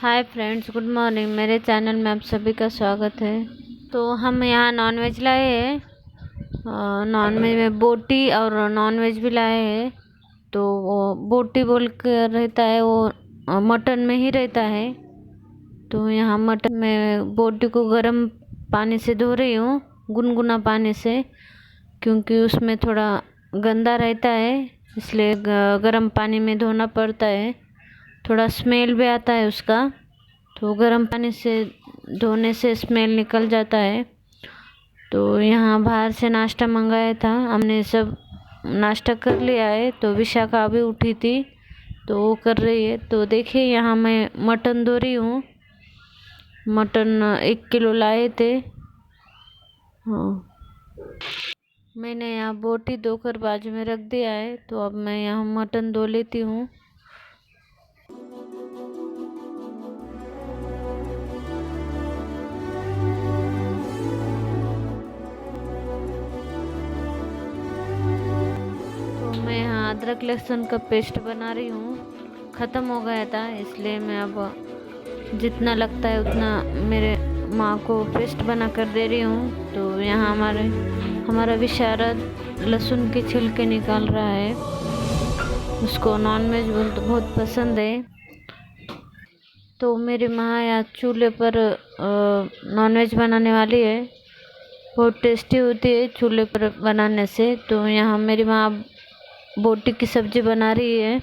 Hi friends, good morning. मेरे channel में आप सभी का स्वागत है। तो हम यहाँ नॉनवेज लाए हैं। नॉनवेज में बोटी और नॉनवेज भी लाए हैं। तो वो बोटी बोल कर रहता है, वो मटन में ही रहता है। तो यहाँ मटन में बोटी को गर्म पानी से धो रही हूँ, गुनगुना पानी से, क्योंकि उसमें थोड़ा गंदा रहता है, इसलिए गर्म पानी में धोना पड़ता है। थोड़ा स्मेल भी आता है उसका, तो गर्म पानी से धोने से स्मेल निकल जाता है। तो यहाँ बाहर से नाश्ता मंगाया था, हमने सब नाश्ता कर लिया है। तो विशाखा अभी उठी थी तो वो कर रही है। तो देखिए यहाँ मैं मटन धो रही हूँ। मटन 1 किलो लाए थे। हाँ, मैंने यहाँ बोटी धोकर बाजू में रख दिया है। तो अब मैं यहाँ मटन धो लेती हूँ। मैं यहाँ अदरक लहसुन का पेस्ट बना रही हूँ। ख़त्म हो गया था, इसलिए मैं अब जितना लगता है उतना मेरे माँ को पेस्ट बना कर दे रही हूँ। तो यहाँ हमारा विशारद लहसुन के छिलके निकाल रहा है। उसको नॉनवेज बहुत पसंद है। तो मेरी माँ यहाँ चूल्हे पर नॉनवेज बनाने वाली है। बहुत टेस्टी होती है चूल्हे पर बनाने से। तो यहाँ मेरी माँ बोटी की सब्जी बना रही है।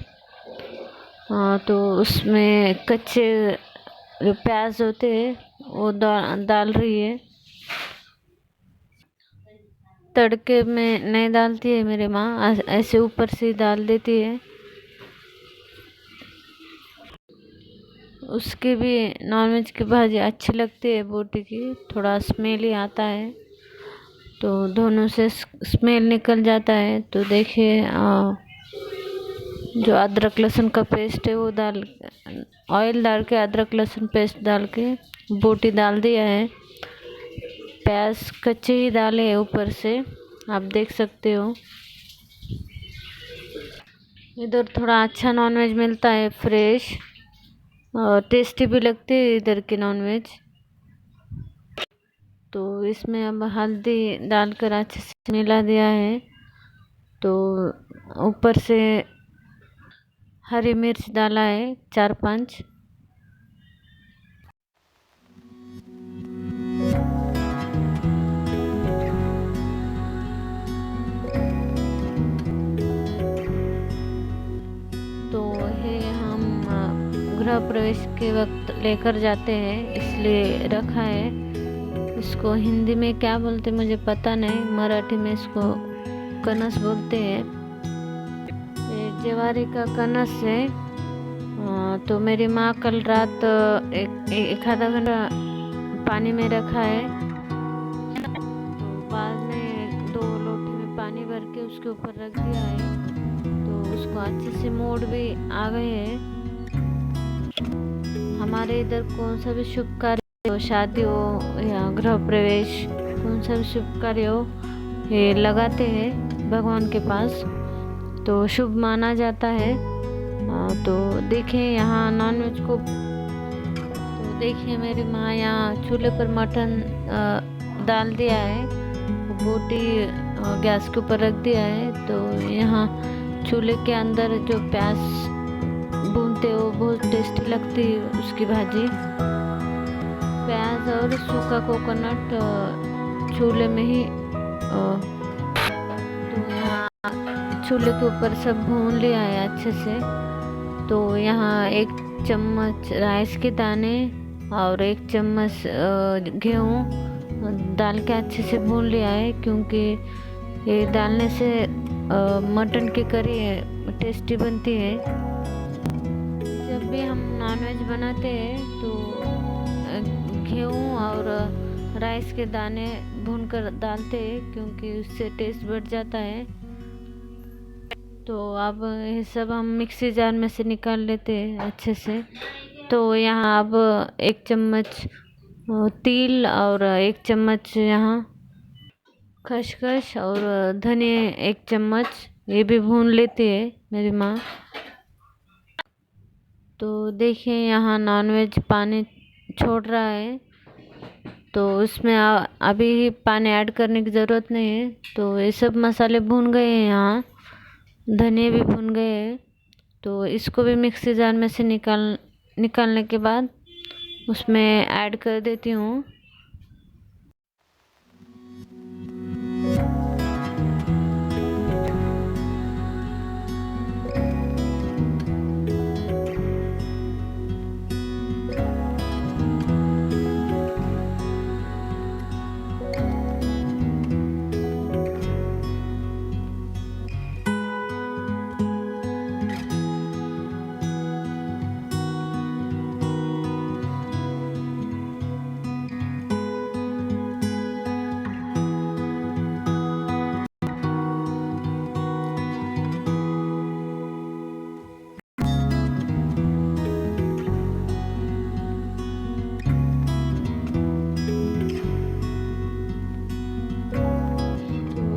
तो उसमें कच्चे जो प्याज होते हैं वो डाल रही है। तड़के में नहीं डालती है मेरी माँ, ऐसे ऊपर से डाल देती है। उसकी भी नॉनवेज की भाजी अच्छी लगती है, बोटी की थोड़ा स्मेल ही आता है। तो दोनों से स्मेल निकल जाता है। तो देखिए जो अदरक लहसुन का पेस्ट है वो ऑयल डाल के अदरक लहसुन पेस्ट डाल के बोटी डाल दिया है। प्याज कच्चे ही डाले हैं ऊपर से, आप देख सकते हो। इधर थोड़ा अच्छा नॉनवेज मिलता है, फ्रेश और टेस्टी भी लगती है इधर की नॉनवेज। तो इसमें अब हल्दी डालकर अच्छे से मिला दिया है। तो ऊपर से हरी मिर्च डाला है 4-5। तो ये हम गृह प्रवेश के वक्त लेकर जाते हैं, इसलिए रखा है। इसको हिंदी में क्या बोलते मुझे पता नहीं, मराठी में इसको कनस बोलते हैं। ये ज्वारी का कनस है। तो मेरी माँ कल रात एक आधा घंटा पानी में रखा है। तो बाद में 2 लोटे में पानी भर के उसके ऊपर रख दिया है। तो उसको अच्छे से मोड़ भी आ गए हैं। हमारे इधर कौन सा भी शुभ कार्य हो, शादी हो या गृह प्रवेश, कौन सा भी शुभ कार्य हो, ये लगाते हैं भगवान के पास, तो शुभ माना जाता है। तो देखिए यहाँ नॉनवेज को, तो देखिए मेरी माँ यहाँ चूल्हे पर मटन डाल दिया है, बोटी गैस के ऊपर रख दिया है। तो यहाँ चूल्हे के अंदर जो प्याज भूनते हो बहुत टेस्टी लगती है उसकी भाजी। प्याज और सूखा कोकोनट चूल्हे में ही तो यहाँ चूल्हे के ऊपर सब भून लिया है अच्छे से। तो यहाँ 1 चम्मच राइस के दाने और 1 चम्मच गेहूँ डाल के अच्छे से भून लिया है, क्योंकि ये डालने से मटन की करी टेस्टी बनती है। जब भी हम नॉनवेज बनाते हैं तो गेहूँ और राइस के दाने भूनकर डालते हैं, क्योंकि उससे टेस्ट बढ़ जाता है। तो अब ये सब हम मिक्सी जार में से निकाल लेते हैं अच्छे से। तो यहाँ अब 1 चम्मच तिल और 1 चम्मच यहाँ खसखस और धनिया 1 चम्मच ये भी भून लेती है मेरी माँ। तो देखिए यहाँ नॉनवेज पानी छोड़ रहा है, तो इसमें अभी पानी ऐड करने की ज़रूरत नहीं है। तो ये सब मसाले भून गए हैं, यहाँ धनिया भी भून गए हैं। तो इसको भी मिक्सी जार में से निकालने के बाद उसमें ऐड कर देती हूँ।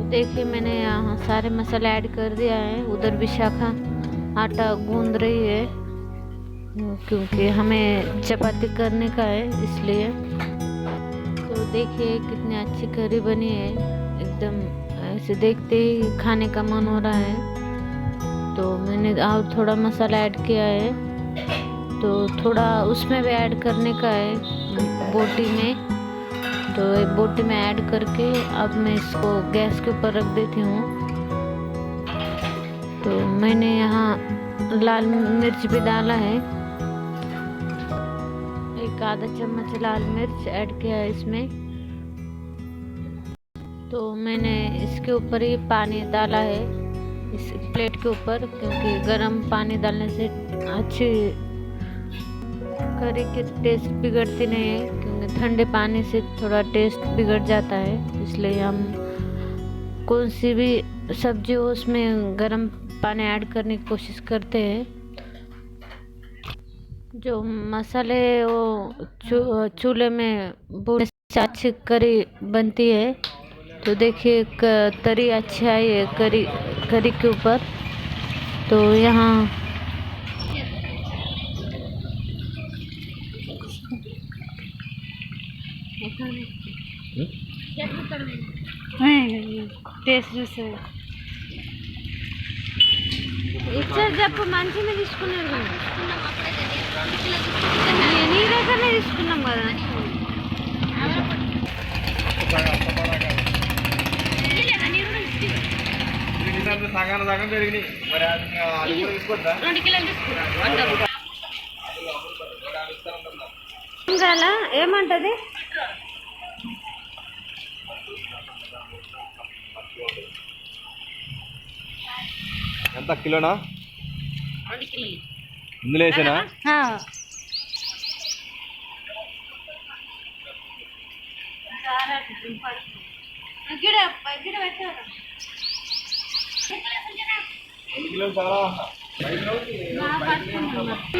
देखिए मैंने यहाँ सारे मसाले ऐड कर दिया है। उधर विशाखा आटा गूंद रही है, क्योंकि हमें चपाती करने का है इसलिए। तो देखिए कितनी अच्छी करी बनी है, एकदम ऐसे देखते ही खाने का मन हो रहा है। तो मैंने और थोड़ा मसाला ऐड किया है, तो थोड़ा उसमें भी ऐड करने का है बोटी में। तो एक बोटी में ऐड करके अब मैं इसको गैस के ऊपर रख देती हूँ। तो मैंने यहाँ लाल मिर्च भी डाला है, एक आधा चम्मच लाल मिर्च ऐड किया है इसमें। तो मैंने इसके ऊपर ही पानी डाला है, इस प्लेट के ऊपर, क्योंकि गर्म पानी डालने से अच्छी करी की टेस्ट बिगड़ती नहीं है, क्योंकि ठंडे पानी से थोड़ा टेस्ट बिगड़ जाता है। इसलिए हम कौन सी भी सब्जी हो उसमें गर्म पानी ऐड करने की कोशिश करते हैं। जो मसाले वो चूल्हे में भूनने से अच्छी करी बनती है। तो देखिए तरी अच्छी आई है करी के ऊपर। तो यहाँ టేస్ట్ చూసావు ఇచ్చారు చెప్పు మంచిగా తీసుకున్నారు నీ దగ్గరనే తీసుకున్నాం కదా సగం జరిగినాయి మరి 2 కిలోలు తీసుకుంటా ఏమంటది ఎంత కిలోనా? 2 కిలోలు ఇందులో వేసేనా?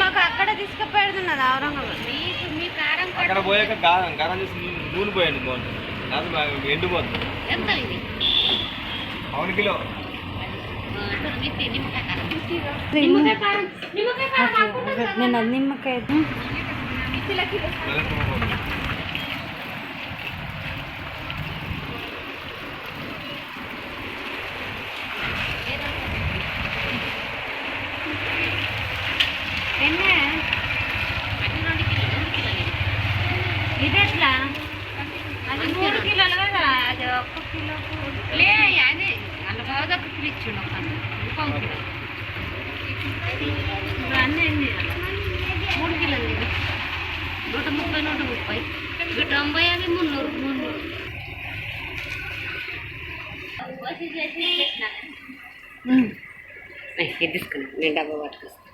మాకు అక్కడ తీసుకుపోయేది ఔరంగాబాద్. అక్కడ పోయాక గారం చేసి నూనె పోయండి బాగుంటుంది, ఎండిపోతుంది. అవును కిలో నేను నిమ్మకాయ ఇది ఎట్లా? అది 3 కిలోలు కదా, అది 1 కిలో లే. అదే అల్లబాగా కిలో ఇచ్చిండు, అన్నీ ఎన్ని 3 కిలోలు 130 130 90 అవి 300 ఇది తీసుకున్నా. నేను డబ్బా పట్టుకొస్తాను.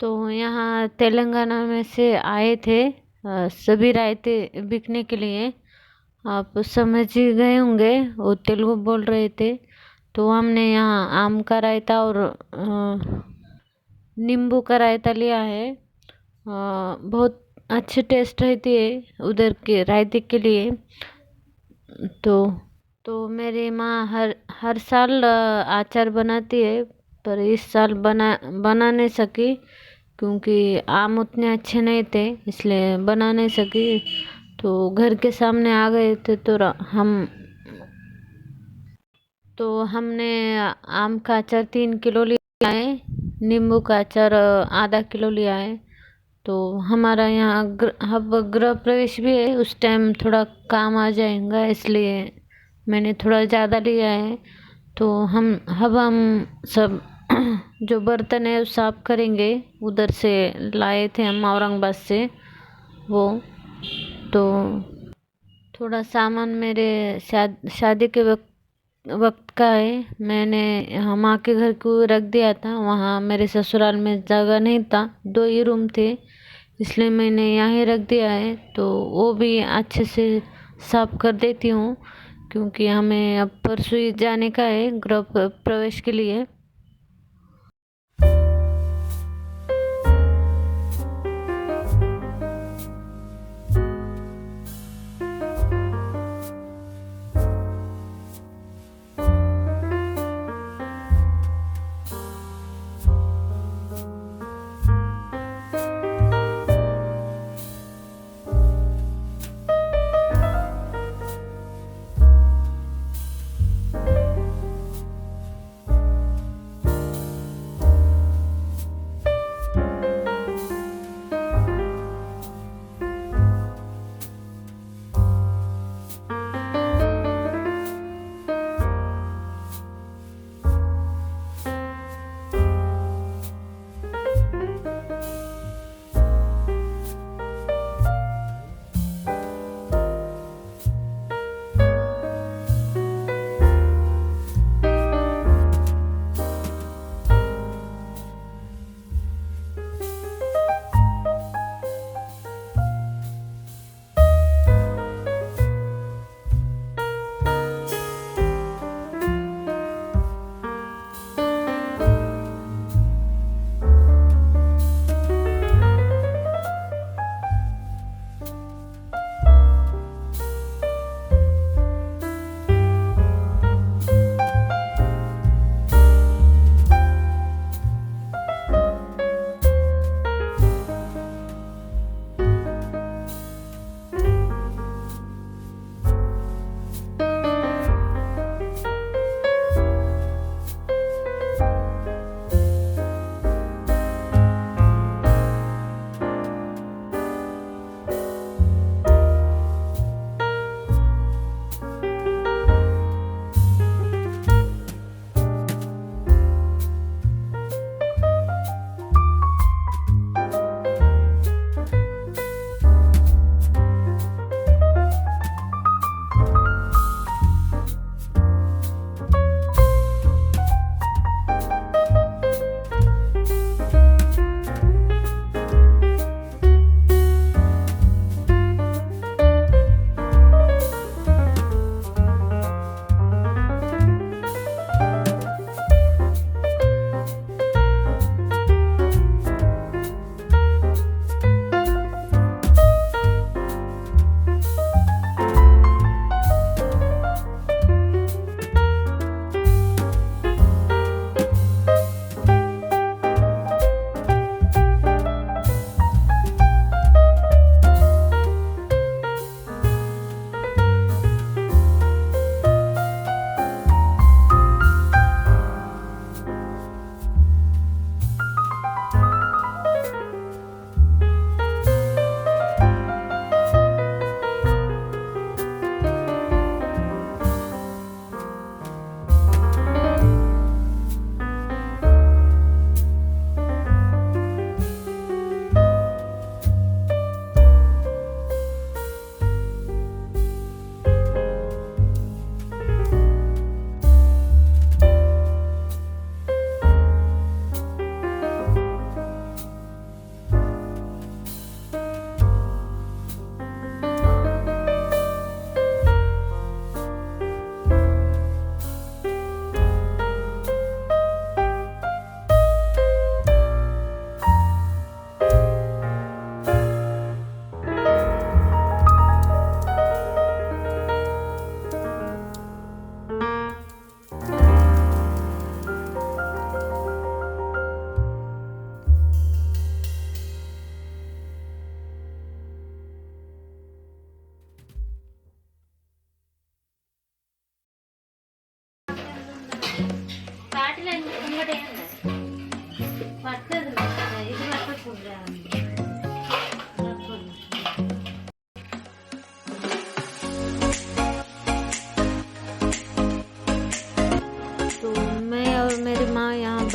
तो यहाँ तेलंगाना में से आए थे सभी रायते बिकने के लिए। आप समझ ही गए होंगे, वो तेलुगु बोल रहे थे। तो हमने यहाँ आम का रायता और नींबू का रायता लिया है। बहुत अच्छी टेस्ट रहती है उधर के रायते के लिए। तो मेरी माँ हर हर साल अचार बनाती है, पर इस साल बना नहीं सकी क्योंकि आम उतने अच्छे नहीं थे, इसलिए बना नहीं सकी। तो घर के सामने आ गए थे तो हमने आम का अचार 3 किलो लिया है, नींबू का अचार आधा किलो लिया है। तो हमारा यहाँ अब गृह प्रवेश भी है, उस टाइम थोड़ा काम आ जाएगा, इसलिए मैंने थोड़ा ज़्यादा लिया है। तो हम सब जो बर्तन है वो साफ करेंगे, उधर से लाए थे हम औरंगाबाद से वो। तो थोड़ा सामान मेरे शादी के वक्त का है, मैंने यहाँ माँ के घर को रख दिया था। वहाँ मेरे ससुराल में जगह नहीं था, 2 ही रूम थे, इसलिए मैंने यहाँ ही रख दिया है। तो वो भी अच्छे से साफ कर देती हूँ क्योंकि हमें अब परसों ही जाने का है गृह प्रवेश के लिए।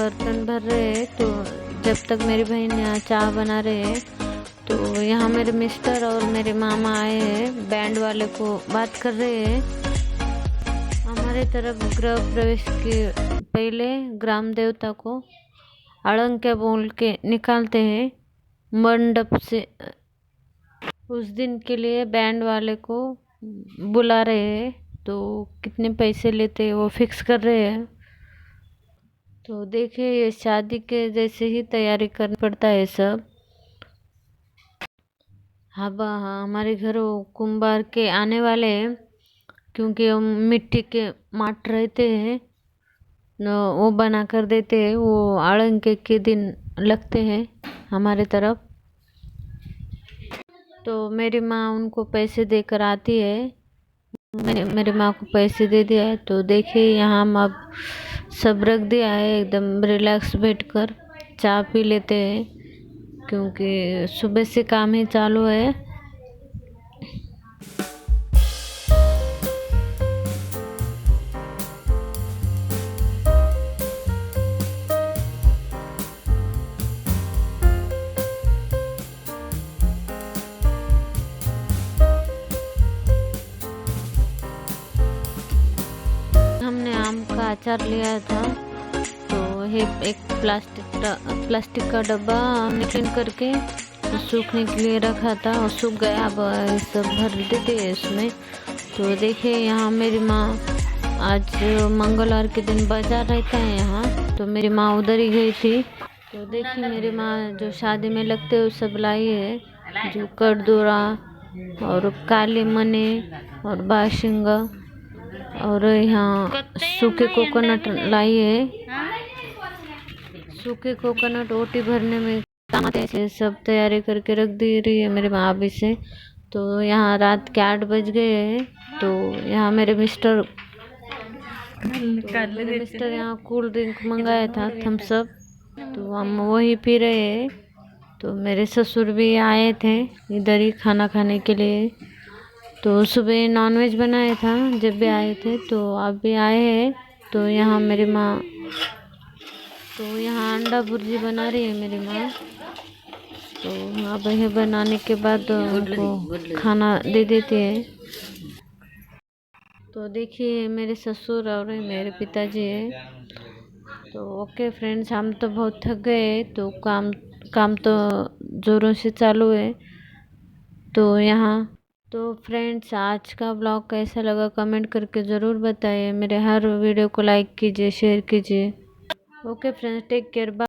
बर्तन भर रहे हैं। तो जब तक मेरी बहन यहाँ चाय बना रहे हैं तो यहाँ मेरे मिस्टर और मेरे मामा आए हैं, बैंड वाले को बात कर रहे हैं। हमारे तरफ गृह प्रवेश के पहले ग्राम देवता को अड़ंग्या बोल के निकालते हैं मंडप से। उस दिन के लिए बैंड वाले को बुला रहे हैं, तो कितने पैसे लेते हैं वो फिक्स कर रहे हैं। तो देखिए ये शादी के जैसे ही तैयारी करनी पड़ता है सब। हाँ हमारे घर वो कुंभार के आने वाले हैं, क्योंकि हम मिट्टी के माट रहते हैं न, वो बना कर देते हैं। वो आड़ंगे के दिन लगते हैं हमारे तरफ। तो मेरी माँ उनको पैसे देकर आती है। मैंने मेरी माँ को पैसे दे दिया है। तो देखिए यहाँ हम अब सब रख दिया है, एकदम रिलैक्स बैठकर चाय पी लेते हैं, क्योंकि सुबह से काम ही चालू है। हमने आम का अचार लिया था, तो ये एक प्लास्टिक का डब्बा हमने क्लीन करके तो सूखने के लिए रखा था और सूख गया। अब सब भर देते हैं इसमें। तो देखिए यहाँ मेरी माँ, आज मंगलवार के दिन बाजार रहता है यहाँ, तो मेरी माँ उधर ही गई थी। तो देखिए मेरी माँ जो शादी में लगते हैं वो सब लाई है, जो कटदोरा और काले मने और बाशिंगा, और यहाँ सूखे कोकोनट लाई है। सूखे कोकोनट ओटी भरने में काम आते हैं। सब तैयारी करके रख दे रही है मेरे माँ अभी से। तो यहाँ रात के 8 बज गए हैं। तो यहाँ मेरे मिस्टर यहाँ कूल ड्रिंक मंगाया था, थम्स अप, तो हम वही पी रहे हैं। तो मेरे ससुर भी आए थे इधर ही खाना खाने के लिए। तो सुबह नॉनवेज बनाया था जब भी आए थे, तो अब भी आए हैं। तो यहाँ मेरी माँ, तो यहाँ अंडा भुर्जी बना रही है मेरी माँ। तो अब यह बनाने के बाद उनको खाना दे देते हैं। तो देखिए मेरे ससुर और मेरे पिताजी है। तो ओके फ्रेंड्स, हम तो बहुत थक गए, तो काम तो ज़ोरों से चालू है। तो यहाँ तो फ्रेंड्स, आज का ब्लॉग कैसा लगा कमेंट करके ज़रूर बताइए। मेरे हर वीडियो को लाइक कीजिए, शेयर कीजिए। Okay friends, take care, bye.